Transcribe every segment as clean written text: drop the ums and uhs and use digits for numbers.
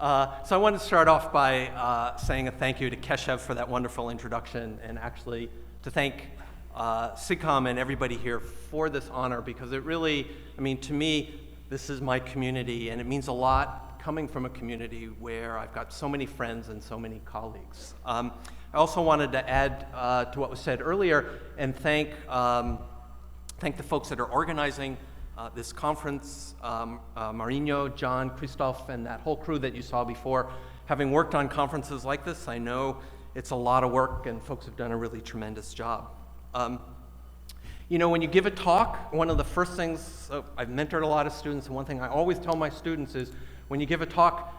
So I wanted to start off by saying a thank you to Keshav for that wonderful introduction, and actually to thank SIGCOMM and everybody here for this honor, because it really, I mean, to me, this is my community, and it means a lot coming from a community where I've got so many friends and so many colleagues. I also wanted to add to what was said earlier and thank the folks that are organizing this conference, Marino, John, Christoph, and that whole crew that you saw before. Having worked on conferences like this, I know it's a lot of work, and folks have done a really tremendous job. You know, when you give a talk, one of the first things, I've mentored a lot of students, and one thing I always tell my students is, when you give a talk,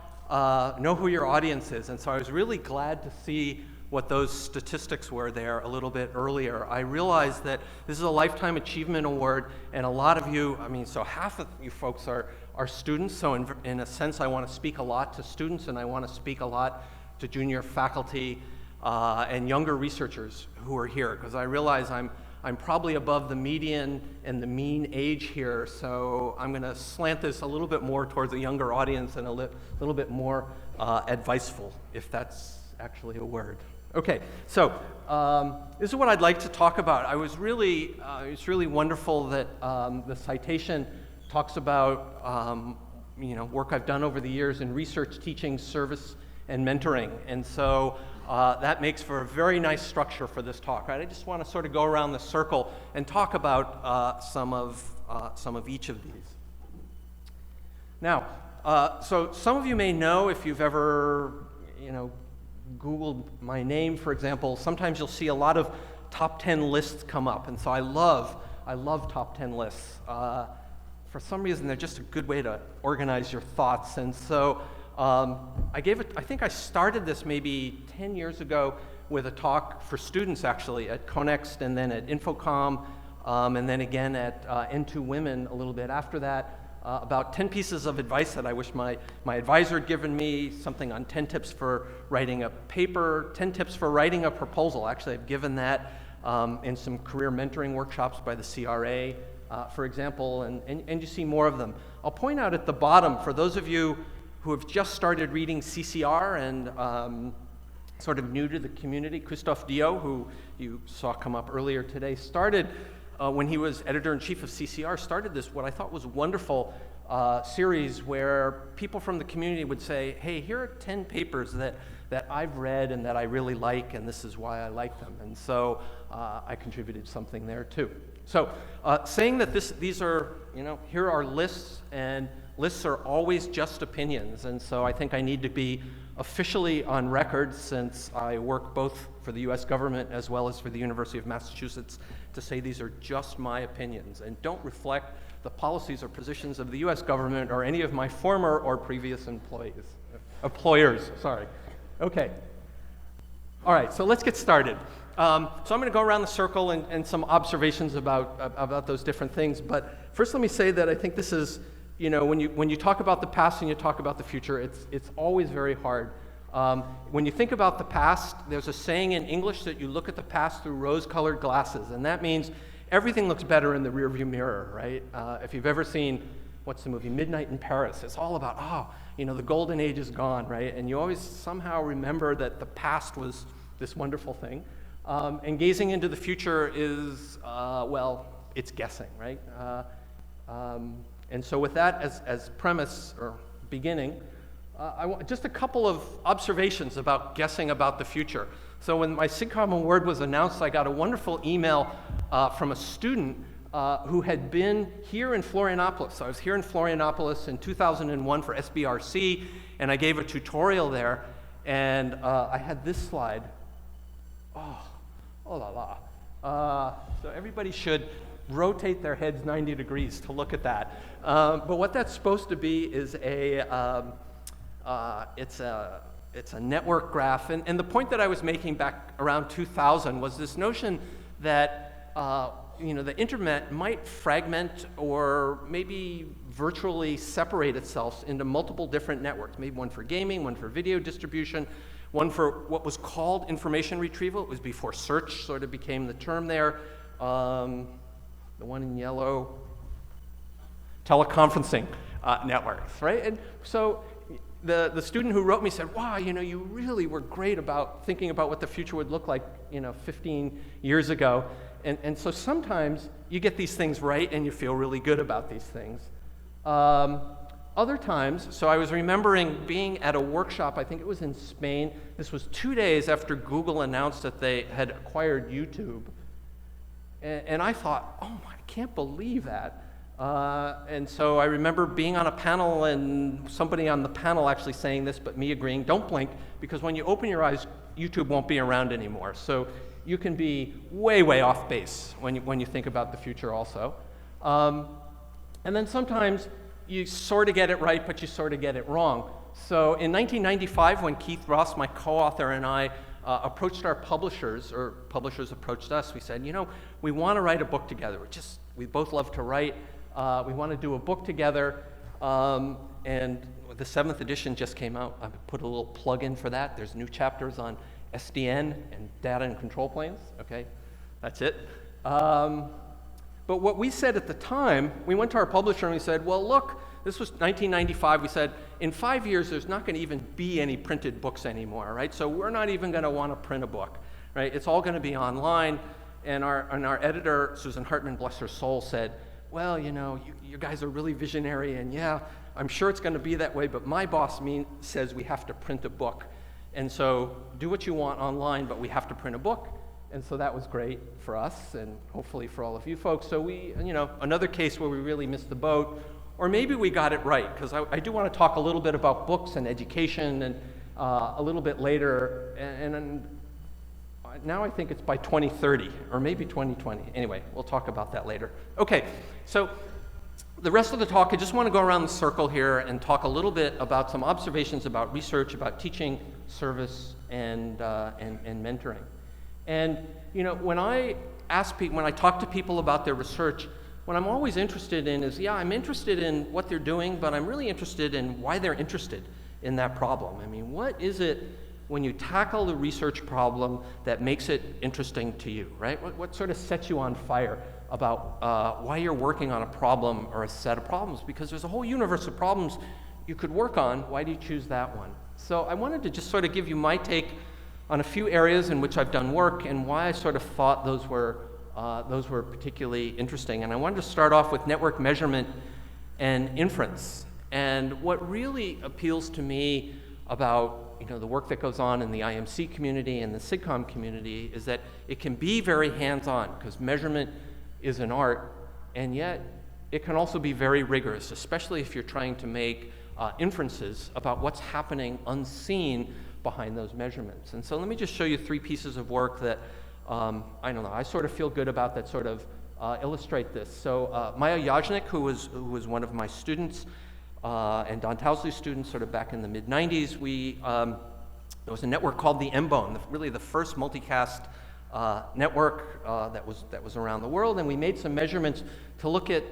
know who your audience is. And so I was really glad to see what those statistics were there a little bit earlier. I realized that this is a Lifetime Achievement Award, and a lot of you, I mean, so half of you folks are students, so in a sense I want to speak a lot to students, and I want to speak a lot to junior faculty and younger researchers who are here, because I realize I'm probably above the median and the mean age here, so I'm going to slant this a little bit more towards a younger audience and a little bit more adviceful, if that's actually a word. Okay, so this is what I'd like to talk about. It's really wonderful that the citation talks about you know, work I've done over the years in research, teaching, service, and mentoring, and so that makes for a very nice structure for this talk. Right? I just want to sort of go around the circle and talk about some of each of these. Now, so some of you may know, if you've ever, you know, Googled my name, for example, sometimes you'll see a lot of top 10 lists come up, and so I love top 10 lists. For some reason, they're just a good way to organize your thoughts, and so I think I started this maybe 10 years ago with a talk for students, actually, at Connext, and then at InfoComm, and then again at N2 Women a little bit after that, about 10 pieces of advice that I wish my advisor had given me, something on 10 tips for writing a paper, 10 tips for writing a proposal. Actually, I've given that in some career mentoring workshops by the CRA, for example, and you see more of them. I'll point out at the bottom, for those of you who have just started reading CCR and sort of new to the community, Christoph Dio, who you saw come up earlier today, started, when he was editor-in-chief of CCR, started this, what I thought was wonderful series where people from the community would say, hey, here are 10 papers that I've read and that I really like, and this is why I like them. And so I contributed something there too. So saying that these are, you know, here are lists, and lists are always just opinions, and so I think I need to be officially on record, since I work both for the US government as well as for the University of Massachusetts, to say these are just my opinions and don't reflect the policies or positions of the US government or any of my former or previous employers, sorry. Okay. All right, so let's get started. So I'm going to go around the circle and some observations about those different things, but first let me say that I think this is, you know, when you talk about the past and you talk about the future, it's always very hard. When you think about the past, there's a saying in English that you look at the past through rose-colored glasses, and that means everything looks better in the rearview mirror, right? If you've ever seen, what's the movie, Midnight in Paris, it's all about, oh, you know, the golden age is gone, right? And you always somehow remember that the past was this wonderful thing. And gazing into the future is, well, it's guessing, right? And so with that as premise or beginning, I want just a couple of observations about guessing about the future. So when my SIGCOMM award was announced, I got a wonderful email from a student who had been here in Florianópolis. So I was here in Florianópolis in 2001 for SBRC, and I gave a tutorial there, and I had this slide. Oh la la. So everybody should rotate their heads 90 degrees to look at that. But what that's supposed to be is it's a network graph, and the point that I was making back around 2000 was this notion that you know, the internet might fragment or maybe virtually separate itself into multiple different networks, maybe one for gaming, one for video distribution, one for what was called information retrieval. It was before search sort of became the term there. The one in yellow, teleconferencing networks, right? And so the student who wrote me said, wow, you really were great about thinking about what the future would look like, 15 years ago. And so sometimes you get these things right and you feel really good about these things. Other times, so I was remembering being at a workshop, I think it was in Spain. This was 2 days after Google announced that they had acquired YouTube. And I thought, oh, I can't believe that. And so I remember being on a panel and somebody on the panel actually saying this, but me agreeing, don't blink, because when you open your eyes, YouTube won't be around anymore. So you can be way, way off base when you think about the future also. And then sometimes you sort of get it right, but you sort of get it wrong. So in 1995, when Keith Ross, my co-author, and I approached our publishers, or publishers approached us, we said, we want to write a book together. We both love to write. We want to do a book together. And the 7th edition just came out. I put a little plug in for that. There's new chapters on SDN and data and control planes. Okay, that's it. But what we said at the time, we went to our publisher and we said, well, look, this was 1995. We said, in 5 years, there's not going to even be any printed books anymore, right? So we're not even going to want to print a book, right? It's all going to be online. And our editor, Susan Hartman, bless her soul, said, well, you guys are really visionary, and yeah, I'm sure it's going to be that way, but my boss says we have to print a book. And so do what you want online, but we have to print a book. And so that was great for us, and hopefully for all of you folks. So we, another case where we really missed the boat, or maybe we got it right, because I do want to talk a little bit about books and education, and a little bit later, and now I think it's by 2030, or maybe 2020. Anyway, we'll talk about that later. Okay, so the rest of the talk, I just want to go around the circle here and talk a little bit about some observations about research, about teaching, service, and mentoring. And when I talk to people about their research, what I'm always interested in is, I'm interested in what they're doing, but I'm really interested in why they're interested in that problem. I mean, what is it when you tackle the research problem that makes it interesting to you, right? What sort of sets you on fire about why you're working on a problem or a set of problems? Because there's a whole universe of problems you could work on. Why do you choose that one? So I wanted to just sort of give you my take on a few areas in which I've done work and why I sort of thought those were particularly interesting. And I wanted to start off with network measurement and inference. And what really appeals to me about the work that goes on in the IMC community and the SIGCOMM community is that it can be very hands-on, because measurement is an art, and yet it can also be very rigorous, especially if you're trying to make inferences about what's happening unseen behind those measurements. And so let me just show you 3 pieces of work that, I sort of feel good about that sort of illustrate this. So Maya Yajnik, who was one of my students, and Don Towsley's students sort of back in the mid-90s, there was a network called the MBone, really the first multicast network that was around the world, and we made some measurements to look at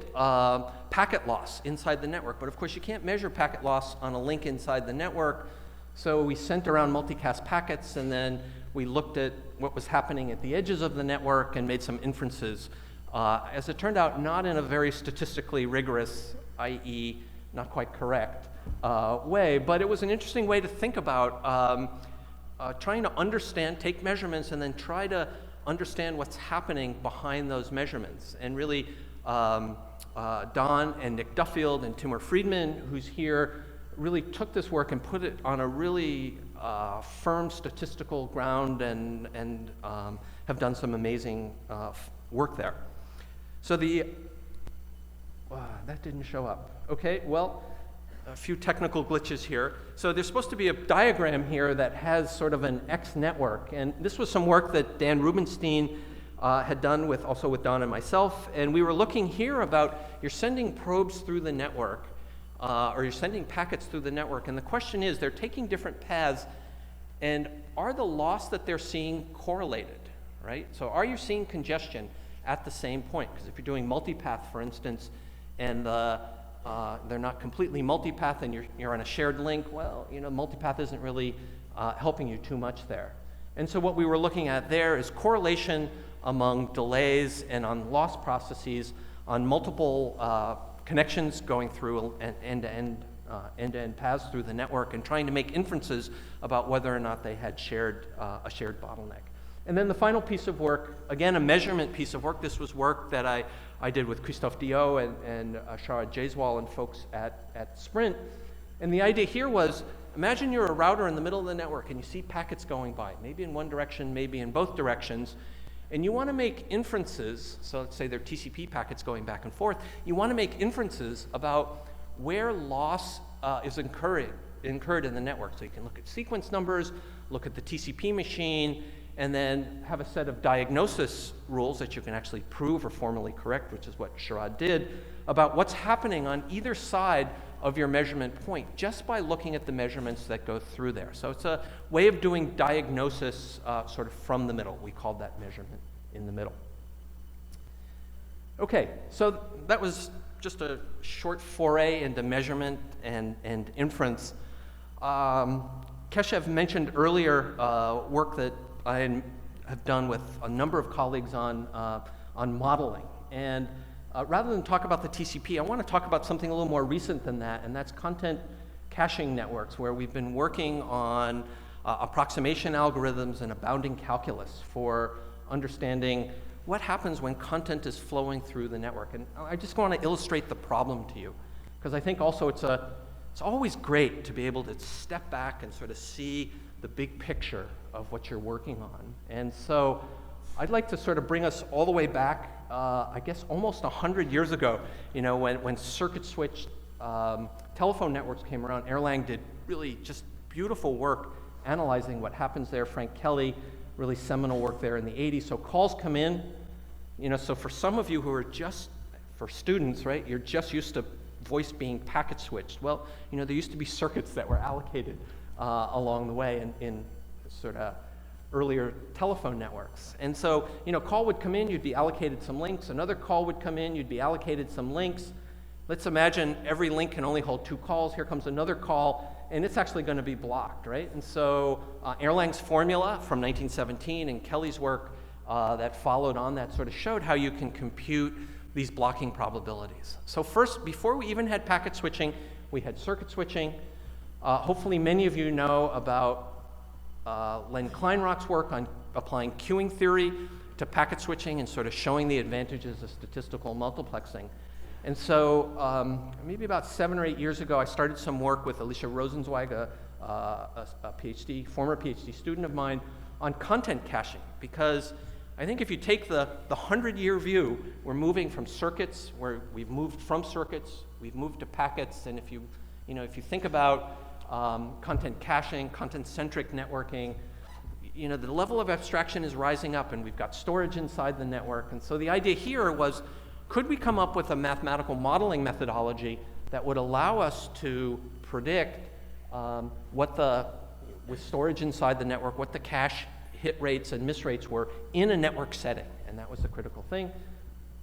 packet loss inside the network. But of course, you can't measure packet loss on a link inside the network, so we sent around multicast packets, and then we looked at what was happening at the edges of the network and made some inferences. As it turned out, not in a very statistically rigorous, i.e., not quite correct way, but it was an interesting way to think about trying to understand, take measurements, and then try to understand what's happening behind those measurements. And really, Don and Nick Duffield and Timur Friedman, who's here, really took this work and put it on a really firm statistical ground and have done some amazing work there. So that didn't show up. Okay, well, a few technical glitches here. So there's supposed to be a diagram here that has sort of an X network, and this was some work that Dan Rubenstein had done also with Don and myself, and we were looking here about you're sending probes through the network, or you're sending packets through the network, and the question is, they're taking different paths, and are the loss that they're seeing correlated, right? So are you seeing congestion at the same point? Because if you're doing multipath, for instance, and they're not completely multipath and you're on a shared link, well, multipath isn't really helping you too much there. And so what we were looking at there is correlation among delays and on loss processes on multiple connections going through an end-to-end end-to-end paths through the network and trying to make inferences about whether or not they had a shared bottleneck. And then the final piece of work, again, a measurement piece of work. This was work that I did with Christophe Diot and Sharad Jaiswal and folks at Sprint. And the idea here was, imagine you're a router in the middle of the network and you see packets going by, maybe in one direction, maybe in both directions, and you want to make inferences, so let's say they're TCP packets going back and forth, you want to make inferences about where loss is incurred in the network. So you can look at sequence numbers, look at the TCP machine, and then have a set of diagnosis rules that you can actually prove or formally correct, which is what Sharad did, about what's happening on either side of your measurement point, just by looking at the measurements that go through there. So it's a way of doing diagnosis sort of from the middle. We called that measurement in the middle. Okay, so that was just a short foray into measurement and inference. Keshav mentioned earlier work that I have done with a number of colleagues on modeling. And rather than talk about the TCP, I want to talk about something a little more recent than that, and that's content caching networks, where we've been working on approximation algorithms and a bounding calculus for understanding what happens when content is flowing through the network. And I just want to illustrate the problem to you, because I think also it's always great to be able to step back and sort of see the big picture of what you're working on. And so I'd like to sort of bring us all the way back, I guess almost 100 years ago, when circuit switched telephone networks came around. Erlang did really just beautiful work analyzing what happens there. Frank Kelly, really seminal work there in the 80s. So calls come in, so for some of you who are for students, right, you're just used to voice being packet switched. Well, there used to be circuits that were allocated along the way in sort of earlier telephone networks. And so, call would come in, you'd be allocated some links. Another call would come in, you'd be allocated some links. Let's imagine every link can only hold 2 calls. Here comes another call, and it's actually going to be blocked, right? And so Erlang's formula from 1917 and Kelly's work that followed on that sort of showed how you can compute these blocking probabilities. So first, before we even had packet switching, we had circuit switching. Hopefully many of you know about Len Kleinrock's work on applying queuing theory to packet switching and sort of showing the advantages of statistical multiplexing. And so maybe about 7 or 8 years ago, I started some work with Alicia Rosenzweig, a former PhD student of mine, on content caching, because I think if you take the 100-year view, we're moving from circuits, where we've moved from circuits, we've moved to packets, and if you think about content caching, content-centric networking, the level of abstraction is rising up, and we've got storage inside the network. And so the idea here was, could we come up with a mathematical modeling methodology that would allow us to predict with storage inside the network, what the cache hit rates and miss rates were in a network setting? And that was the critical thing.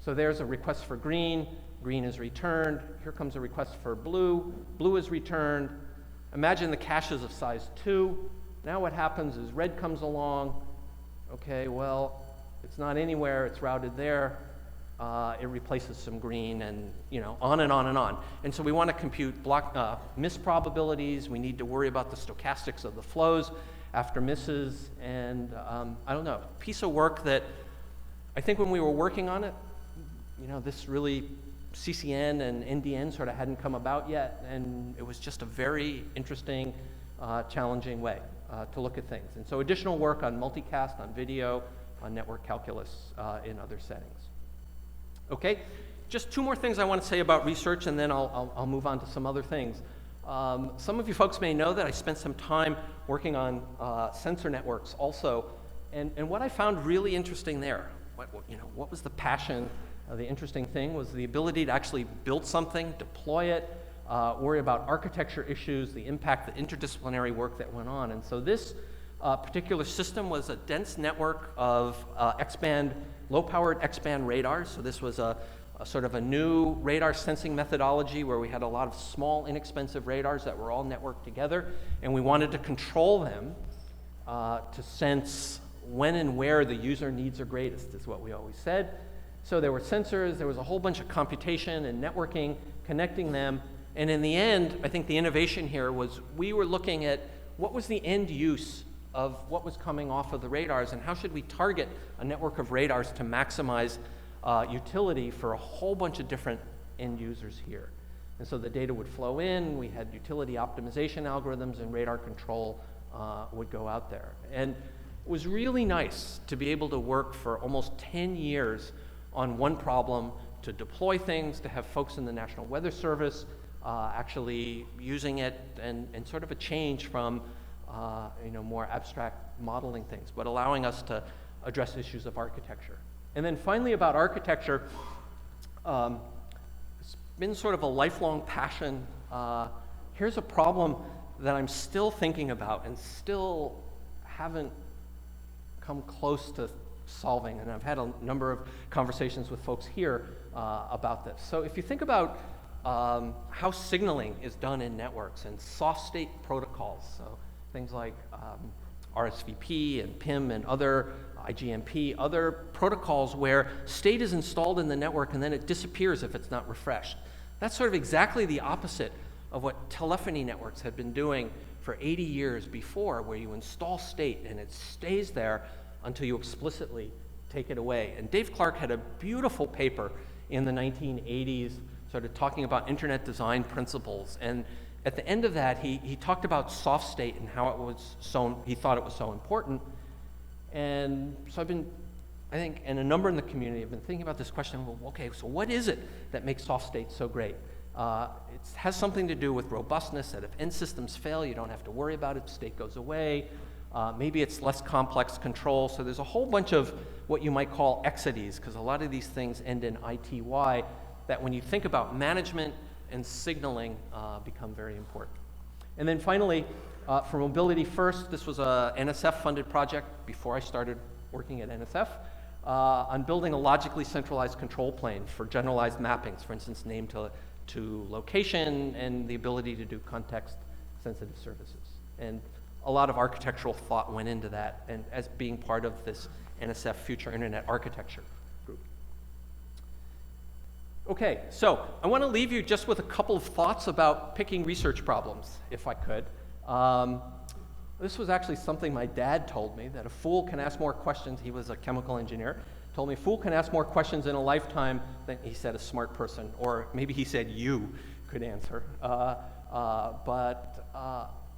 So there's a request for green, green is returned. Here comes a request for blue, blue is returned. Imagine the cache is of size 2. Now what happens is red comes along. Okay, well, it's not anywhere, it's routed there. It replaces some green, and on and on and on. And so we want to compute miss probabilities. We need to worry about the stochastics of the flows after misses. And I don't know, piece of work that I think when we were working on it, this really CCN and NDN sort of hadn't come about yet, and it was just a very interesting, challenging way to look at things. And so additional work on multicast, on video, on network calculus in other settings. Okay, just 2 more things I want to say about research, and then I'll move on to some other things. Some of you folks may know that I spent some time working on sensor networks also, and what I found really interesting there, what was the passion? The interesting thing was the ability to actually build something, deploy it, worry about architecture issues, the impact, the interdisciplinary work that went on. And so this particular system was a dense network of X-band, low-powered X-band radars. So this was a sort of a new radar sensing methodology where we had a lot of small, inexpensive radars that were all networked together, and we wanted to control them to sense when and where the user needs are greatest, is what we always said. So there were sensors, there was a whole bunch of computation and networking, connecting them, in the end, I think the innovation here was we were looking at what was the end use of what was coming off of the radars, and how should we target a network of radars to maximize utility for a whole bunch of different end users here. And so the data would flow in, we had utility optimization algorithms, and radar control would go out there. And it was really nice to be able to work for almost 10 years on one problem, to deploy things, to have folks in the National Weather Service actually using it, and sort of a change from more abstract modeling things, but allowing us to address issues of architecture. And then finally about architecture, it's been sort of a lifelong passion. Here's a problem that I'm still thinking about and still haven't come close to solving, and I've had a number of conversations with folks here about this. So if you think about how signaling is done in networks and soft state protocols, so things like RSVP and PIM and other IGMP, other protocols where state is installed in the network and then it disappears if it's not refreshed. That's sort of exactly the opposite of what telephony networks had been doing for 80 years before, where you install state and it stays there until you explicitly take it away. And Dave Clark had a beautiful paper in the 1980s sort of talking about internet design principles. And at the end of that, he talked about soft state and how it was he thought it was so important. And so I think, and a number in the community have been thinking about this question, well, okay, so what is it that makes soft state so great? It has something to do with robustness, that if end systems fail, you don't have to worry about it, state goes away. Maybe it's less complex control. So there's a whole bunch of what you might call exities, because a lot of these things end in ITY, that when you think about management and signaling become very important. And then finally, for Mobility First, this was a NSF-funded project before I started working at NSF, on building a logically centralized control plane for generalized mappings, for instance, name to location, and the ability to do context-sensitive services. And a lot of architectural thought went into that, and as being part of this NSF Future Internet Architecture group. Okay, so I want to leave you just with a couple of thoughts about picking research problems, if I could. This was actually something my dad told me, that a fool can ask more questions. He was a chemical engineer. Told me a fool can ask more questions in a lifetime than, he said, a smart person, or maybe he said you could answer. But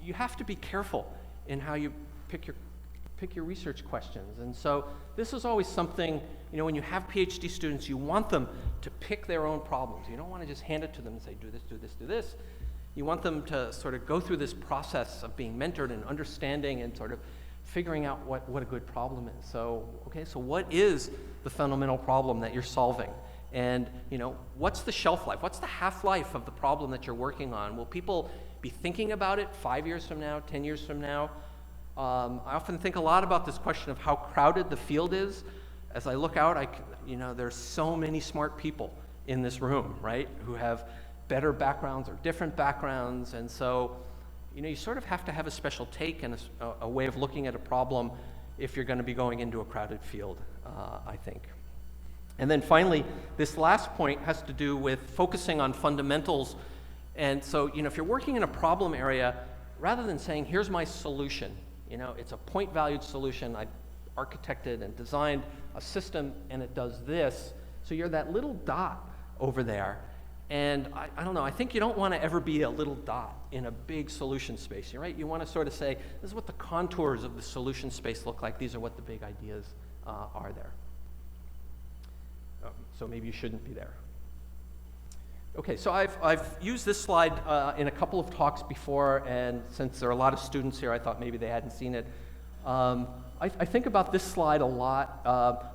you have to be careful in how you pick your research questions. And so this is always something, when you have PhD students, you want them to pick their own problems. You don't want to just hand it to them and say, do this, do this, do this. You want them to sort of go through this process of being mentored and understanding and sort of figuring out what a good problem is. So, okay, so what is the fundamental problem that you're solving? And, what's the shelf life? What's the half-life of the problem that you're working on? Will people be thinking about it 5 years from now, 10 years from now? I often think a lot about this question of how crowded the field is. As I look out, there's so many smart people in this room, right, who have better backgrounds or different backgrounds. And so, you sort of have to have a special take and a way of looking at a problem if you're going to be going into a crowded field, I think. And then finally, this last point has to do with focusing on fundamentals. And so, if you're working in a problem area, rather than saying, here's my solution, it's a point-valued solution. I architected and designed a system, and it does this. So you're that little dot over there. And I don't know, I think you don't want to ever be a little dot in a big solution space, right? You want to sort of say, this is what the contours of the solution space look like. These are what the big ideas are there. So maybe you shouldn't be there. Okay, so I've used this slide in a couple of talks before, and since there are a lot of students here, I thought maybe they hadn't seen it. I think about this slide a lot.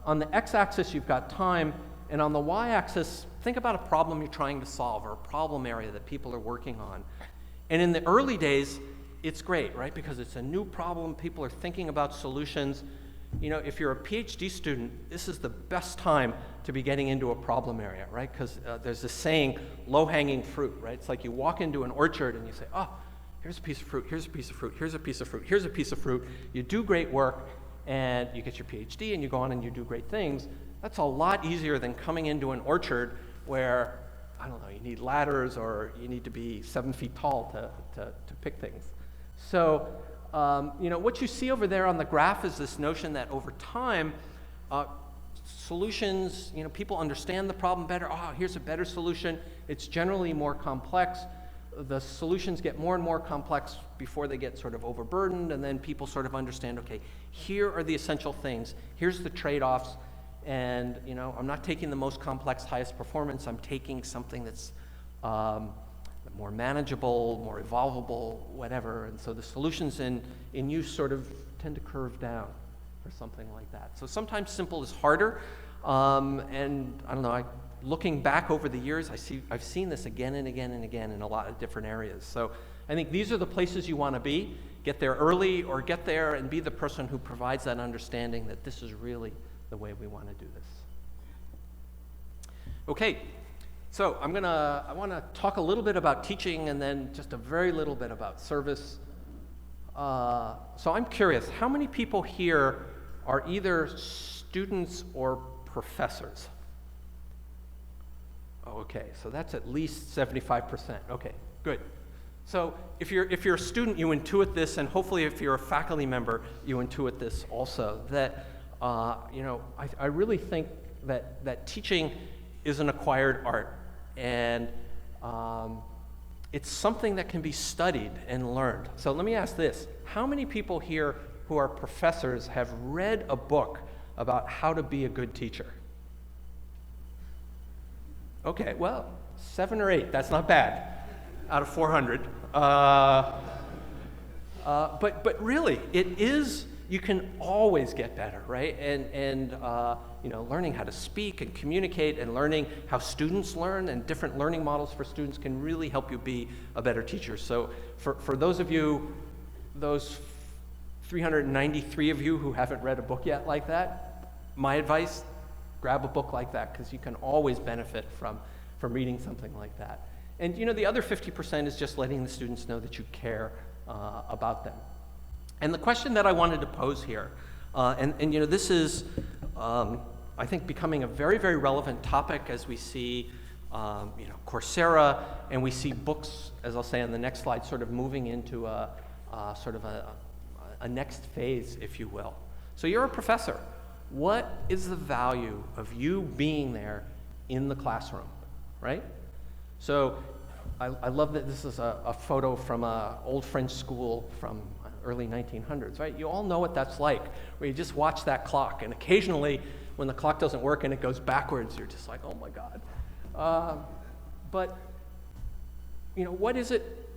On the x-axis, you've got time, and on the y-axis, think about a problem you're trying to solve, or a problem area that people are working on. And in the early days, it's great, right? Because it's a new problem, people are thinking about solutions. If you're a PhD student, this is the best time to be getting into a problem area, right? Because there's this saying, low-hanging fruit, right? It's like you walk into an orchard and you say, oh, here's a piece of fruit, here's a piece of fruit, here's a piece of fruit, here's a piece of fruit. You do great work, and you get your PhD, and you go on and you do great things. That's a lot easier than coming into an orchard where I don't know, you need ladders or you need to be 7 feet tall to pick things. So, what you see over there on the graph is this notion that over time, solutions, people understand the problem better. Oh, here's a better solution. It's generally more complex. The solutions get more and more complex before they get sort of overburdened, and then people sort of understand, okay, here are the essential things. Here's the trade-offs, and I'm not taking the most complex, highest performance. I'm taking something that's more manageable, more evolvable, whatever. And so the solutions in use sort of tend to curve down or something like that. So sometimes simple is harder, and I don't know, looking back over the years, I've seen this again and again and again in a lot of different areas. So I think these are the places you want to be. Get there early, or get there and be the person who provides that understanding that this is really the way we want to do this. Okay, so I want to talk a little bit about teaching and then just a very little bit about service. So I'm curious, how many people here are either students or professors? Okay, so that's at least 75%. Okay, good. So if you're a student, you intuit this, and hopefully if you're a faculty member, you intuit this also, that I really think that teaching is an acquired art, and it's something that can be studied and learned. So let me ask this. How many people here who are professors have read a book about how to be a good teacher? Okay, well, 7 or 8, that's not bad, out of 400. But really, it is, you can always get better, right? And learning how to speak and communicate and learning how students learn and different learning models for students can really help you be a better teacher. So for those of you, those 393 of you who haven't read a book yet like that, my advice, grab a book like that, because you can always benefit from reading something like that. And the other 50% is just letting the students know that you care about them. And the question that I wanted to pose here, this is, I think, becoming a very, very relevant topic as we see, Coursera, and we see books, as I'll say on the next slide, sort of moving into a next phase, if you will. So you're a professor. What is the value of you being there in the classroom, right? So I love that this is a photo from an old French school from early 1900s, right? You all know what that's like, where you just watch that clock, and occasionally when the clock doesn't work and it goes backwards, you're just like, oh my God. But what is it,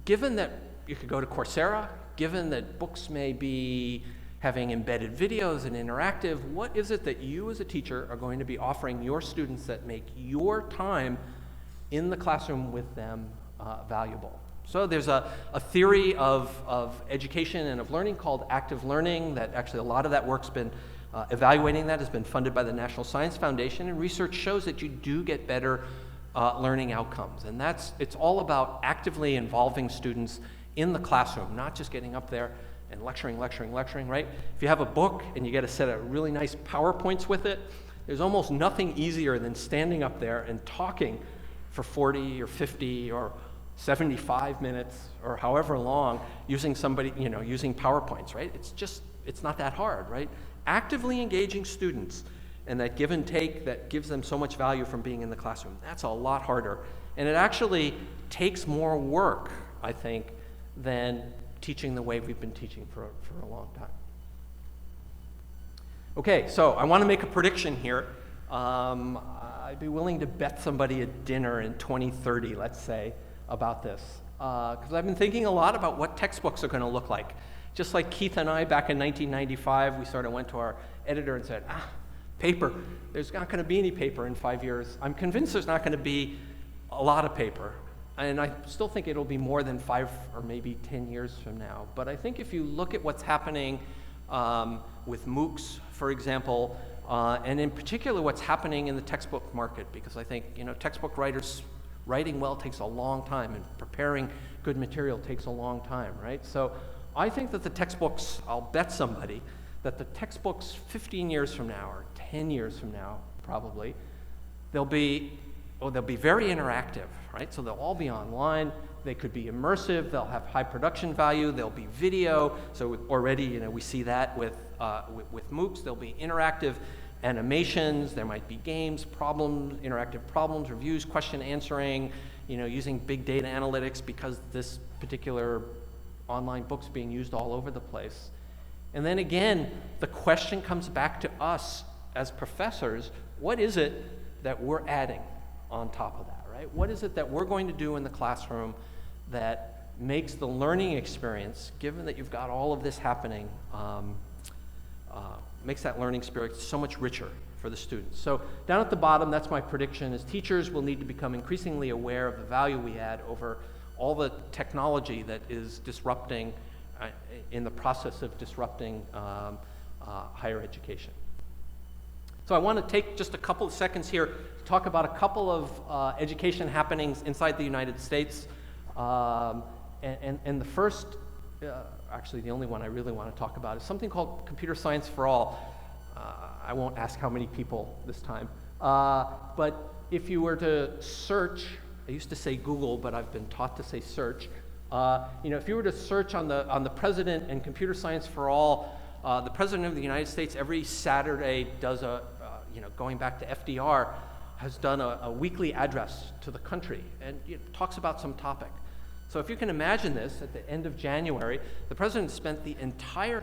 given that you could go to Coursera, given that books may be having embedded videos and interactive, what is it that you as a teacher are going to be offering your students that make your time in the classroom with them valuable? So there's a theory of education and of learning called active learning that actually a lot of that work's been evaluating that has been funded by the National Science Foundation, and research shows that you do get better learning outcomes. And it's all about actively involving students in the classroom, not just getting up there and lecturing, right? If you have a book and you get a set of really nice PowerPoints with it, there's almost nothing easier than standing up there and talking for 40 or 50 or 75 minutes or however long using using PowerPoints, right? It's not that hard, right? Actively engaging students and that give and take that gives them so much value from being in the classroom, that's a lot harder. And it actually takes more work, I think, than teaching the way we've been teaching for a long time. Okay, so I want to make a prediction here. I'd be willing to bet somebody a dinner in 2030, let's say, about this. Because I've been thinking a lot about what textbooks are going to look like. Just like Keith and I back in 1995, we sort of went to our editor and said, paper, there's not going to be any paper in 5 years. I'm convinced there's not going to be a lot of paper. And I still think it'll be more than 5 or maybe 10 years from now. But I think if you look at what's happening with MOOCs, for example, and in particular what's happening in the textbook market, because I think textbook writers writing well takes a long time, and preparing good material takes a long time, right? So I think that the textbooks, I'll bet somebody, that the textbooks 15 years from now or 10 years from now, probably, they'll be they'll be very interactive, right? So they'll all be online. They could be immersive. They'll have high production value. There'll be video. So already, we see that with MOOCs. There'll be interactive animations. There might be games, problems, interactive problems, reviews, question answering, using big data analytics because this particular online book's being used all over the place. And then again, the question comes back to us as professors, what is it that we're adding on top of that, right? What is it that we're going to do in the classroom that makes the learning experience, given that you've got all of this happening, makes that learning experience so much richer for the students. So down at the bottom, that's my prediction, is teachers will need to become increasingly aware of the value we add over all the technology that is disrupting, in the process of disrupting higher education. So I want to take just a couple of seconds here to talk about a couple of education happenings inside the United States. And the first, actually the only one I really want to talk about, is something called Computer Science for All. I won't ask how many people this time. But if you were to search, I used to say Google, but I've been taught to say search. If you were to search on the president and Computer Science for All, the president of the United States every Saturday does going back to FDR, has done a weekly address to the country and talks about some topic. So if you can imagine this, at the end of January, the president spent the entire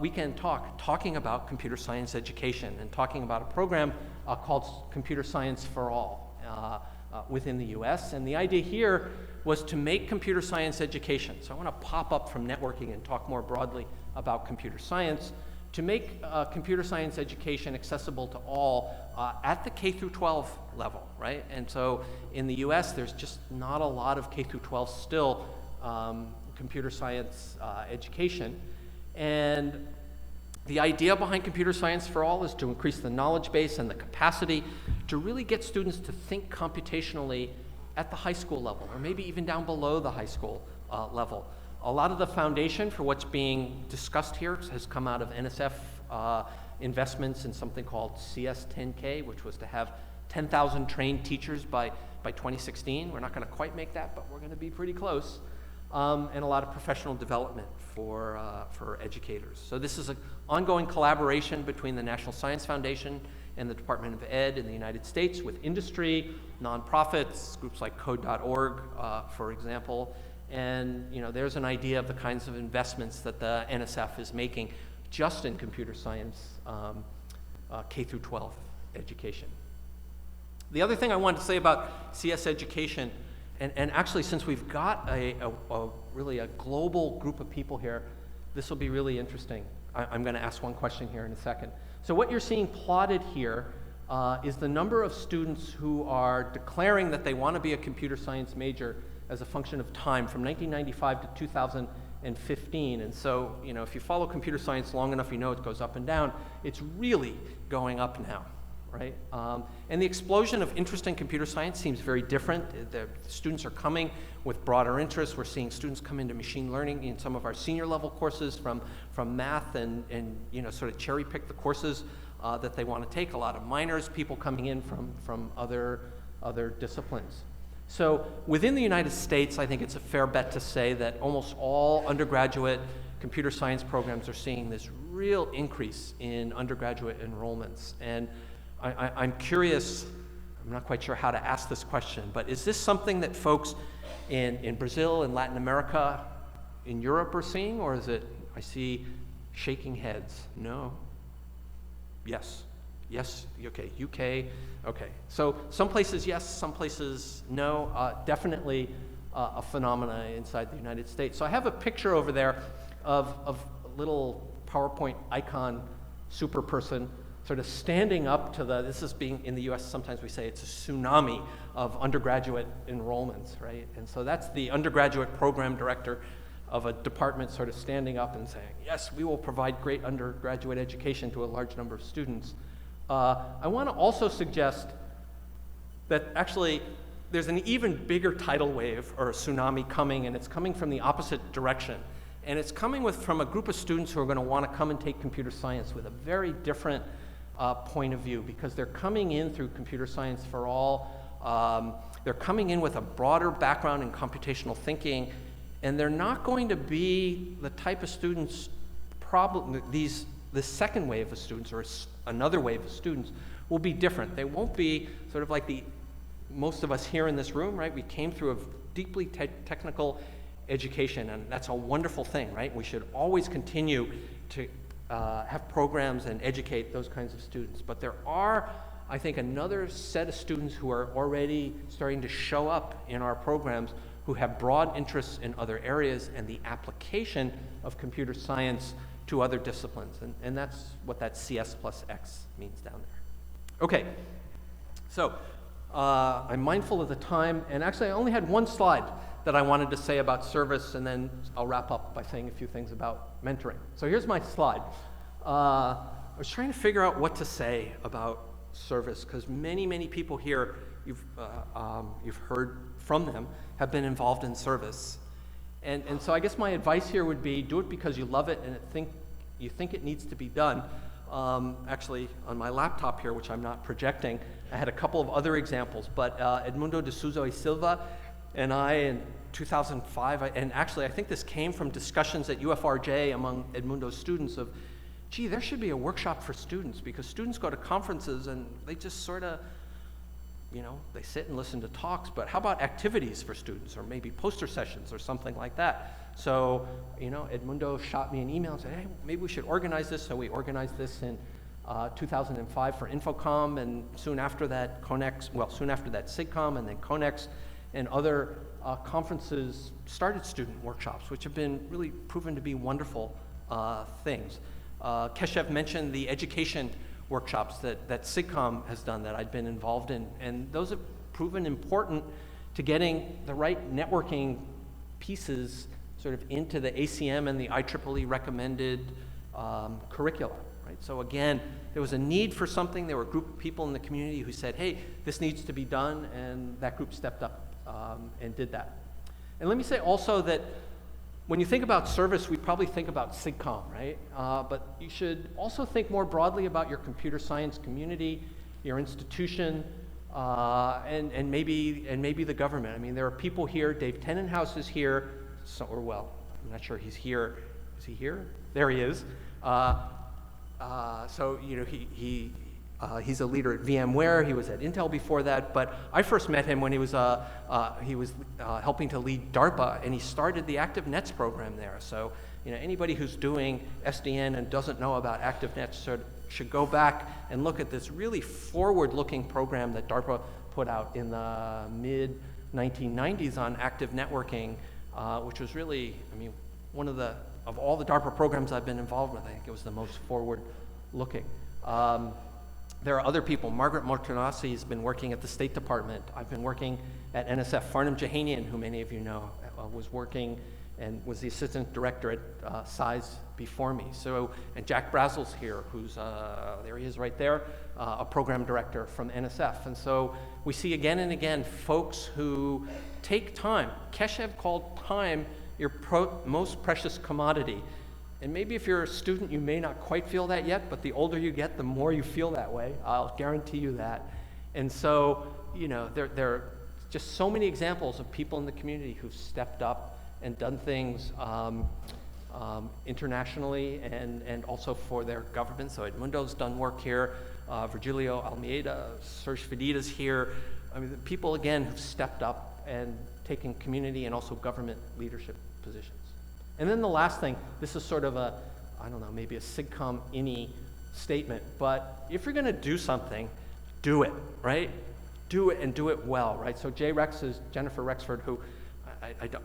weekend talking about computer science education and talking about a program called Computer Science for All within the US. And the idea here was to make computer science education. So I want to pop up from networking and talk more broadly about computer science, to make computer science education accessible to all at the K through 12 level, right? And so in the US, there's just not a lot of K through 12 still computer science education. And the idea behind Computer Science for All is to increase the knowledge base and the capacity to really get students to think computationally at the high school level, or maybe even down below the high school level. A lot of the foundation for what's being discussed here has come out of NSF investments in something called CS10K, which was to have 10,000 trained teachers by 2016. We're not going to quite make that, but we're going to be pretty close. And a lot of professional development for educators. So this is an ongoing collaboration between the National Science Foundation and the Department of Ed in the United States with industry, nonprofits, groups like Code.org, for example. And there's an idea of the kinds of investments that the NSF is making just in computer science K through 12 education. The other thing I wanted to say about CS education, and actually since we've got really a global group of people here, this will be really interesting. I'm going to ask one question here in a second. So what you're seeing plotted here is the number of students who are declaring that they want to be a computer science major as a function of time from 1995 to 2015. And so, if you follow computer science long enough, it goes up and down. It's really going up now, right? And the explosion of interest in computer science seems very different. The students are coming with broader interests. We're seeing students come into machine learning in some of our senior level courses from math and sort of cherry pick the courses that they want to take. A lot of minors, people coming in from other disciplines. So within the United States, I think it's a fair bet to say that almost all undergraduate computer science programs are seeing this real increase in undergraduate enrollments. And I'm curious, I'm not quite sure how to ask this question, but is this something that folks in Brazil, in Latin America, in Europe are seeing, or is it, I see shaking heads? No? Yes? Yes, okay, UK, okay. So some places yes, some places no, definitely a phenomena inside the United States. So I have a picture over there of a little PowerPoint icon super person sort of standing up to this is being, in the US sometimes we say it's a tsunami of undergraduate enrollments, right? And so that's the undergraduate program director of a department sort of standing up and saying, yes, we will provide great undergraduate education to a large number of students. I want to also suggest that actually there's an even bigger tidal wave or a tsunami coming, and it's coming from the opposite direction. And it's coming from a group of students who are going to want to come and take computer science with a very different point of view, because they're coming in through Computer Science for All. They're coming in with a broader background in computational thinking, and they're not going to be the type of students, this second wave of students, or another wave of students, will be different. They won't be sort of like most of us here in this room, right? We came through a deeply technical education, and that's a wonderful thing, right? We should always continue to have programs and educate those kinds of students. But there are, I think, another set of students who are already starting to show up in our programs who have broad interests in other areas and the application of computer science to other disciplines. And that's what that CS plus X means down there. Okay, so I'm mindful of the time, and actually I only had one slide that I wanted to say about service, and then I'll wrap up by saying a few things about mentoring. So here's my slide. I was trying to figure out what to say about service, because many people here, you've heard from them, have been involved in service. And so I guess my advice here would be, do it because you love it and you think it needs to be done. Actually, on my laptop here, which I'm not projecting, I had a couple of other examples, but Edmundo de Souza y Silva and I in 2005, and actually I think this came from discussions at UFRJ among Edmundo's students of, gee, there should be a workshop for students, because students go to conferences and they just sort of, they sit and listen to talks, but how about activities for students, or maybe poster sessions or something like that? So, Edmundo shot me an email and said, hey, maybe we should organize this. So we organized this in 2005 for InfoComm, and soon after that, SIGCOMM, and then Connex and other conferences started student workshops, which have been really proven to be wonderful things. Keshev mentioned the education workshops that SIGCOMM has done that I've been involved in, and those have proven important to getting the right networking pieces sort of into the ACM and the IEEE recommended curricula, right? So again, there was a need for something. There were a group of people in the community who said, hey, this needs to be done, and that group stepped up and did that. And let me say also that when you think about service, we probably think about SIGCOMM, right? But you should also think more broadly about your computer science community, your institution, and maybe the government. I mean, there are people here. Dave Tenenhouse is here. I'm not sure he's here. Is he here? There he is. He's a leader at VMware. He was at Intel before that, but I first met him when he was helping to lead DARPA, and he started the ActiveNets program there. So, anybody who's doing SDN and doesn't know about ActiveNets should go back and look at this really forward-looking program that DARPA put out in the mid-1990s on active networking, which was really, one of all the DARPA programs I've been involved with, I think it was the most forward-looking. There are other people. Margaret Martinassi has been working at the State Department. I've been working at NSF. Farnham Jahanian, who many of you know, was working and was the assistant director at SIGE before me. So, and Jack Brazel's here, who's, there he is right there, a program director from NSF. And so we see again and again folks who take time. Keshev called time your most precious commodity. And maybe if you're a student, you may not quite feel that yet, but the older you get, the more you feel that way. I'll guarantee you that. And so, there are just so many examples of people in the community who've stepped up and done things internationally and also for their government. So Edmundo's done work here, Virgilio Almeida, Serge Fedita's here. People, again, who've stepped up and taken community and also government leadership positions. And then the last thing, this is sort of maybe a SIGCOMM-INI statement, but if you're gonna do something, do it, right? Do it and do it well, right? So JREX is Jennifer Rexford, who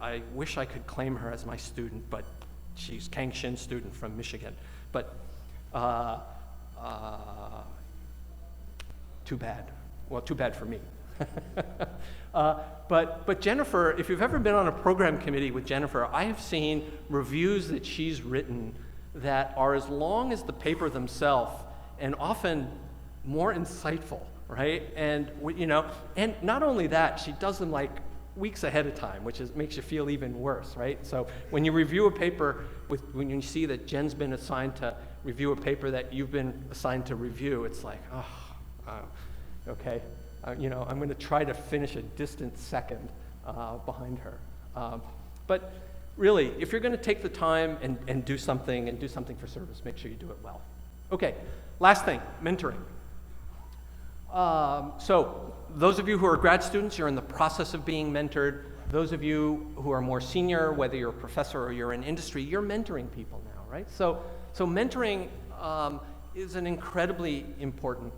I wish I could claim her as my student, but she's Kang Shin's student from Michigan. But too bad. Well, too bad for me. But Jennifer, if you've ever been on a program committee with Jennifer, I have seen reviews that she's written that are as long as the paper themselves and often more insightful, right? And and not only that, she does them like weeks ahead of time, which makes you feel even worse, right? So when you review a paper, when you see that Jen's been assigned to review a paper that you've been assigned to review, it's like, okay, I'm going to try to finish a distant second behind her. But really, if you're going to take the time and do something for service, make sure you do it well. Okay, last thing, mentoring. So those of you who are grad students, you're in the process of being mentored. Those of you who are more senior, whether you're a professor or you're in industry, you're mentoring people now, right? So mentoring is an incredibly important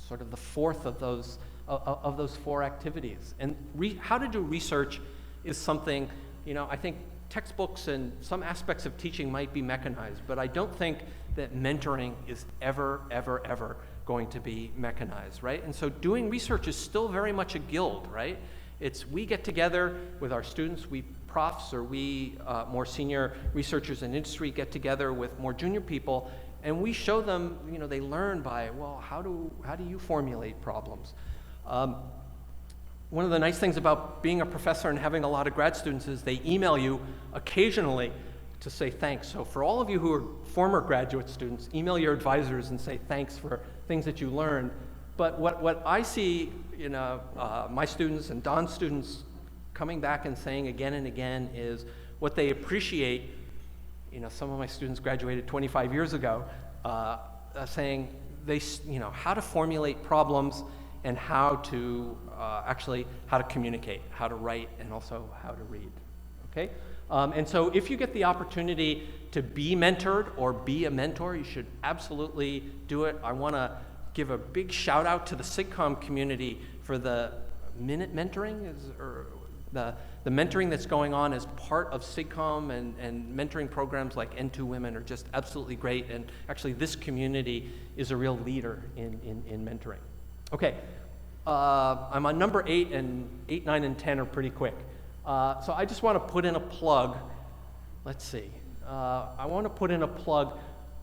sort of the fourth of those four activities. And how to do research is something, I think textbooks and some aspects of teaching might be mechanized, but I don't think that mentoring is ever going to be mechanized, right? And so doing research is still very much a guild, right? We get together with our students, we profs or we more senior researchers in industry get together with more junior people, and we show them, they learn by, well, how do you formulate problems? One of the nice things about being a professor and having a lot of grad students is they email you occasionally to say thanks. So for all of you who are former graduate students, email your advisors and say thanks for things that you learned. But what I see, my students and Don's students coming back and saying again and again is what they appreciate. Some of my students graduated 25 years ago, saying how to formulate problems and how to how to communicate, how to write, and also how to read. Okay. And so if you get the opportunity to be mentored or be a mentor, you should absolutely do it. I want to give a big shout out to the SIGCOMM community for the minute mentoring, or the mentoring that's going on as part of SIGCOMM, and mentoring programs like N2 Women are just absolutely great. And actually this community is a real leader in mentoring. Okay, I'm on number 8, and 8, 9, and 10 are pretty quick. So I just want to put in a plug. Let's see. I want to put in a plug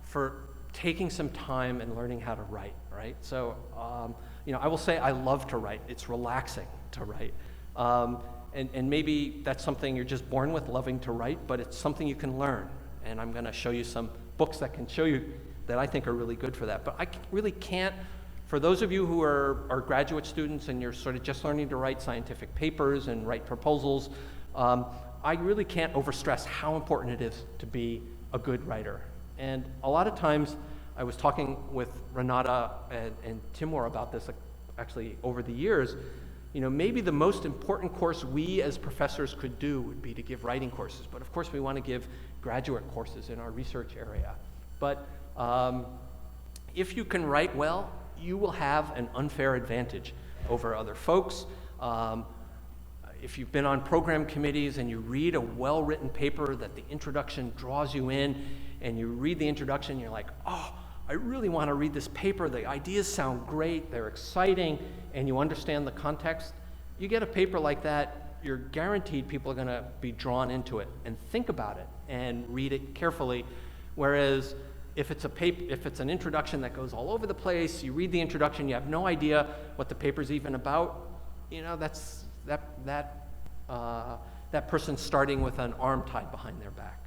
for taking some time and learning how to write, right? So, I will say I love to write. It's relaxing to write. And maybe that's something you're just born with, loving to write, but it's something you can learn. And I'm going to show you some books that can show you that I think are really good for that. But I really can't, for those of you who are graduate students and you're sort of just learning to write scientific papers and write proposals, I really can't overstress how important it is to be a good writer. And a lot of times, I was talking with Renata and Timur about this actually over the years. Maybe the most important course we as professors could do would be to give writing courses. But of course, we want to give graduate courses in our research area. But if you can write well, you will have an unfair advantage over other folks. If you've been on program committees and you read a well-written paper that the introduction draws you in, and you read the introduction, you're like, oh, I really want to read this paper. The ideas sound great, they're exciting, and you understand the context. You get a paper like that, you're guaranteed people are going to be drawn into it and think about it and read it carefully. Whereas if it's an introduction that goes all over the place, you read the introduction, you have no idea what the paper's even about, that's that person's starting with an arm tied behind their back.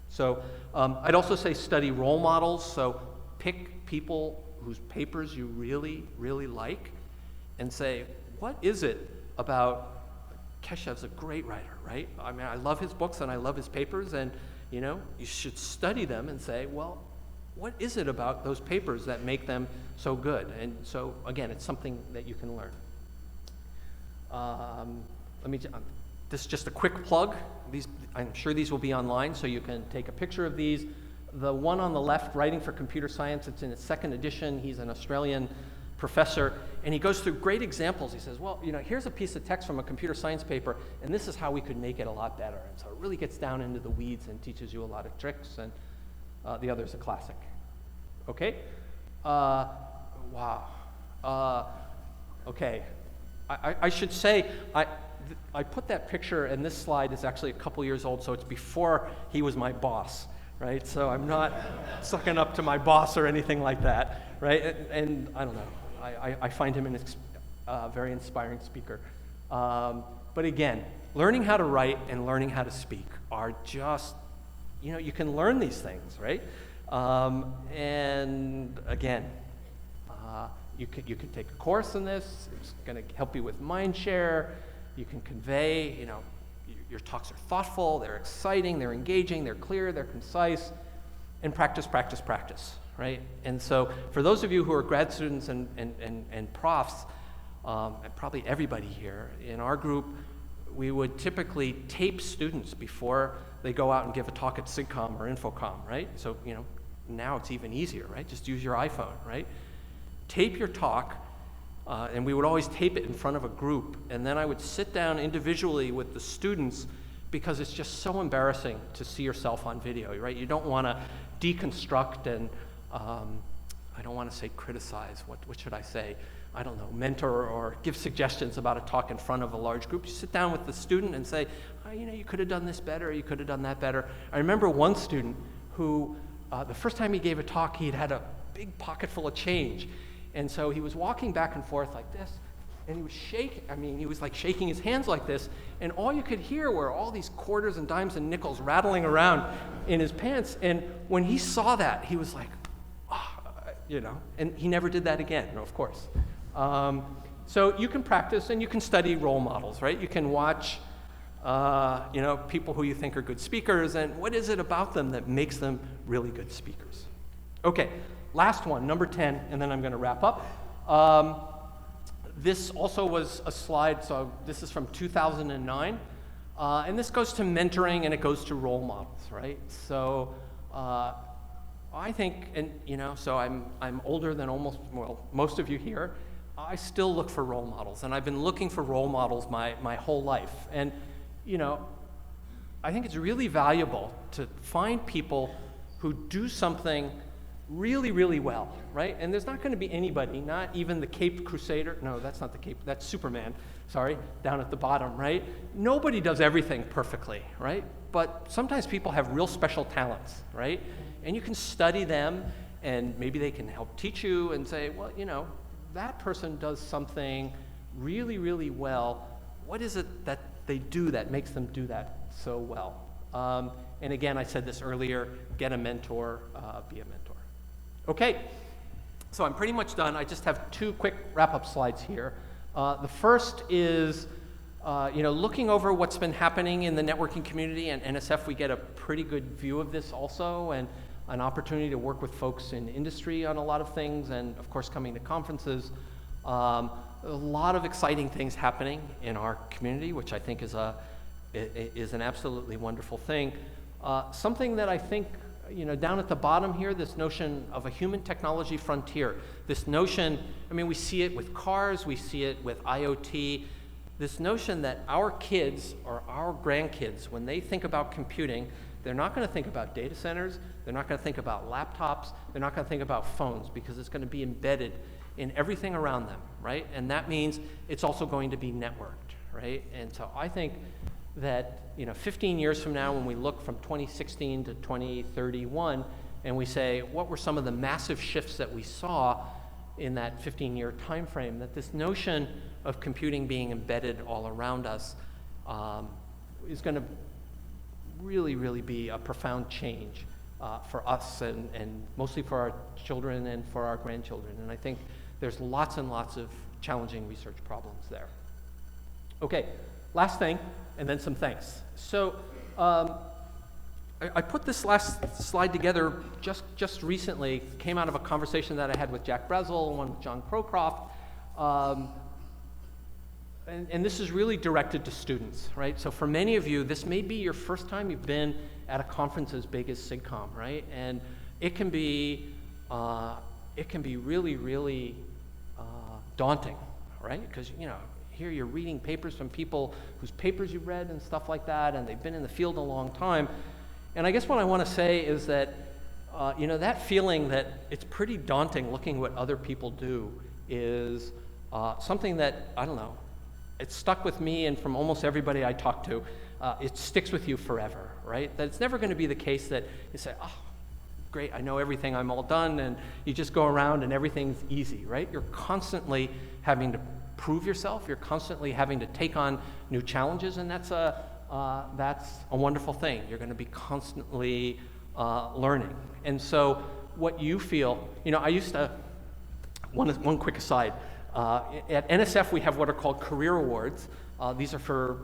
So I'd also say study role models. So pick people whose papers you really, really like and say, what is it about, Keshev's a great writer, right? I mean, I love his books and I love his papers, and you should study them and say, well, what is it about those papers that make them so good? And so again, it's something that you can learn. This is just a quick plug. I'm sure these will be online, so you can take a picture of these. The one on the left, Writing for Computer Science, it's in its 2nd edition. He's an Australian professor, and he goes through great examples. He says, well, here's a piece of text from a computer science paper, and this is how we could make it a lot better. And so it really gets down into the weeds and teaches you a lot of tricks, and the other is a classic. Okay? Wow. Okay. I should say, I put that picture, and this slide is actually a couple years old, so it's before he was my boss, right? So I'm not sucking up to my boss or anything like that, right? And I don't know, I find him a very inspiring speaker. But again, learning how to write and learning how to speak are just, you can learn these things, right? And again, you can take a course in this. It's going to help you with mind share. You can convey, your talks are thoughtful, they're exciting, they're engaging, they're clear, they're concise, and practice, practice, practice, right? And so for those of you who are grad students and profs, and probably everybody here, in our group, we would typically tape students before they go out and give a talk at SIGCOMM or InfoComm, right? So, now it's even easier, right? Just use your iPhone, right? Tape your talk, and we would always tape it in front of a group, and then I would sit down individually with the students because it's just so embarrassing to see yourself on video, right? You don't want to deconstruct and, I don't want to say criticize, what should I say? I don't know, mentor or give suggestions about a talk in front of a large group. You sit down with the student and say, you could have done this better, you could have done that better. I remember one student who, the first time he gave a talk, he'd had a big pocket full of change. And so he was walking back and forth like this, and he was shaking, he was like shaking his hands like this, and all you could hear were all these quarters and dimes and nickels rattling around in his pants. And when he saw that, he was like, and he never did that again, of course. So you can practice and you can study role models, right? You can watch, people who you think are good speakers, and what is it about them that makes them really good speakers? Okay. Last one, number 10, and then I'm going to wrap up. This also was a slide, so this is from 2009, and this goes to mentoring and it goes to role models, right? So I think, so I'm older than most of you here. I still look for role models, and I've been looking for role models my whole life. And, I think it's really valuable to find people who do something really, really well, right? And there's not going to be anybody, not even the Caped Crusader. No, that's not the Cape. That's Superman, sorry, down at the bottom, right? Nobody does everything perfectly, right? But sometimes people have real special talents, right? And you can study them, and maybe they can help teach you and say, well, that person does something really, really well. What is it that they do that makes them do that so well? And again, I said this earlier, get a mentor, be a mentor. Okay, so I'm pretty much done. I just have two quick wrap-up slides here. The first is, looking over what's been happening in the networking community, and NSF, we get a pretty good view of this also, and an opportunity to work with folks in industry on a lot of things, and of course coming to conferences. A lot of exciting things happening in our community, which I think is an absolutely wonderful thing. Something that I think, down at the bottom here, this notion of a human technology frontier, this notion, we see it with cars, we see it with IoT, this notion that our kids or our grandkids, when they think about computing, they're not going to think about data centers, they're not going to think about laptops, they're not going to think about phones, because it's going to be embedded in everything around them, right? And that means it's also going to be networked, right? And so I think that 15 years from now, when we look from 2016 to 2031, and we say, what were some of the massive shifts that we saw in that 15-year time frame, that this notion of computing being embedded all around us is going to really, really be a profound change for us and mostly for our children and for our grandchildren. And I think there's lots and lots of challenging research problems there. Okay, last thing, and then some thanks. So I put this last slide together just recently, came out of a conversation that I had with Jack Brezel and one with John Crowcroft. And this is really directed to students, right? So for many of you, this may be your first time you've been at a conference as big as SIGCOMM, right? And it can be really, really daunting, right? Because here you're reading papers from people whose papers you've read and stuff like that, and they've been in the field a long time. And I guess what I want to say is that, that feeling that it's pretty daunting looking what other people do is something that, I don't know, it's stuck with me and from almost everybody I talk to. It sticks with you forever, right? That it's never going to be the case that you say, oh, great, I know everything, I'm all done, and you just go around and everything's easy, right? You're constantly having to prove yourself. You're constantly having to take on new challenges, and that's a wonderful thing. You're going to be constantly learning. And so what you feel, I used to, one quick aside, at NSF we have what are called career awards. These are for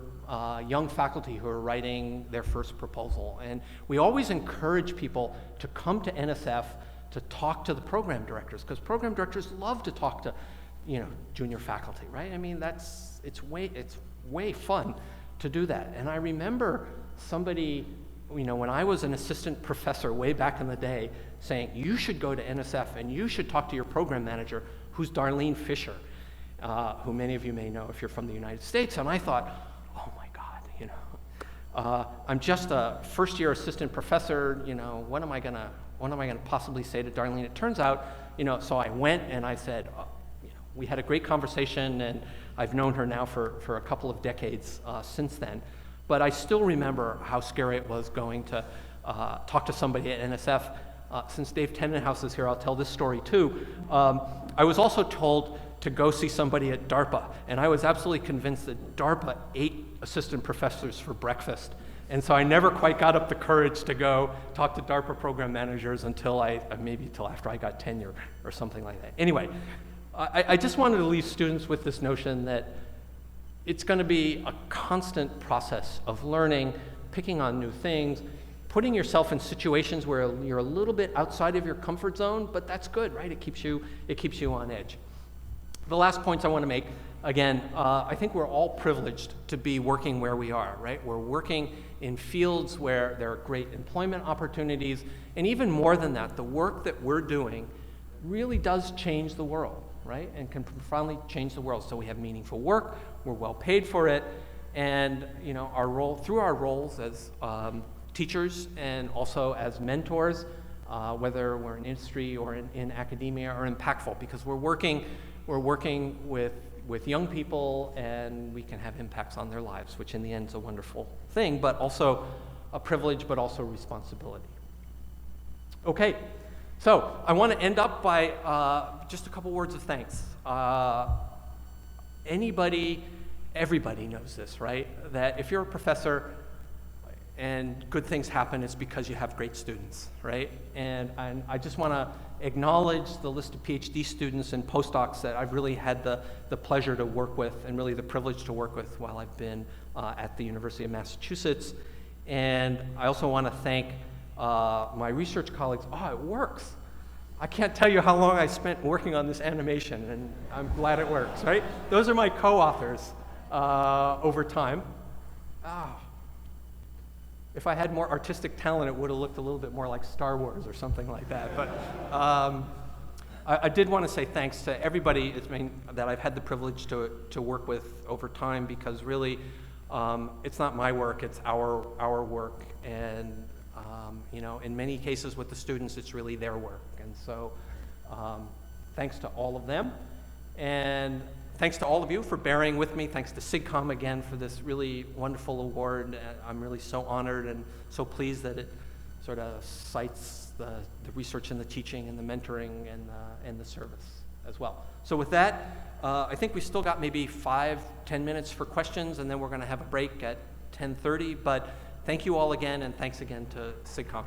young faculty who are writing their first proposal. And we always encourage people to come to NSF to talk to the program directors, because program directors love to talk to, junior faculty, right? I mean, it's way fun to do that. And I remember somebody, when I was an assistant professor way back in the day, saying, you should go to NSF and you should talk to your program manager, who's Darlene Fisher, who many of you may know if you're from the United States. And I thought, oh my God, I'm just a first-year assistant professor. What am I gonna possibly say to Darlene? It turns out, so I went and I said, we had a great conversation, and I've known her now for a couple of decades since then. But I still remember how scary it was going to talk to somebody at NSF. Since Dave Tenenhouse is here, I'll tell this story too. I was also told to go see somebody at DARPA, and I was absolutely convinced that DARPA ate assistant professors for breakfast. And so I never quite got up the courage to go talk to DARPA program managers until maybe after I got tenure or something like that. Anyway, I just wanted to leave students with this notion that it's going to be a constant process of learning, picking on new things, putting yourself in situations where you're a little bit outside of your comfort zone, but that's good, right? It keeps you on edge. The last points I want to make, again, I think we're all privileged to be working where we are, right? We're working in fields where there are great employment opportunities, and even more than that, the work that we're doing really does change the world, right? And can profoundly change the world. So we have meaningful work, we're well paid for it, and through our roles as teachers and also as mentors, whether we're in industry or in academia, are impactful, because we're working with young people, and we can have impacts on their lives, which in the end is a wonderful thing, but also a privilege, but also a responsibility. Okay, so I want to end up by just a couple words of thanks. Everybody knows this, right? That if you're a professor and good things happen, it's because you have great students, right? And I just want to acknowledge the list of PhD students and postdocs that I've really had the pleasure to work with, and really the privilege to work with while I've been at the University of Massachusetts. And I also want to thank my research colleagues. Oh, it works. I can't tell you how long I spent working on this animation, and I'm glad it works, right? Those are my co-authors over time. If I had more artistic talent, it would have looked a little bit more like Star Wars or something like that. But I did want to say thanks to everybody that I've had the privilege to work with over time, because really it's not my work, it's our work. And in many cases with the students, it's really their work. And so thanks to all of them. And thanks to all of you for bearing with me. Thanks to SIGCOMM again for this really wonderful award. I'm really so honored and so pleased that it sort of cites the research and the teaching and the mentoring and the service as well. So with that, I think we still got maybe 5-10 minutes for questions, and then we're going to have a break at 10:30. But thank you all again, and thanks again to SIGCOMM.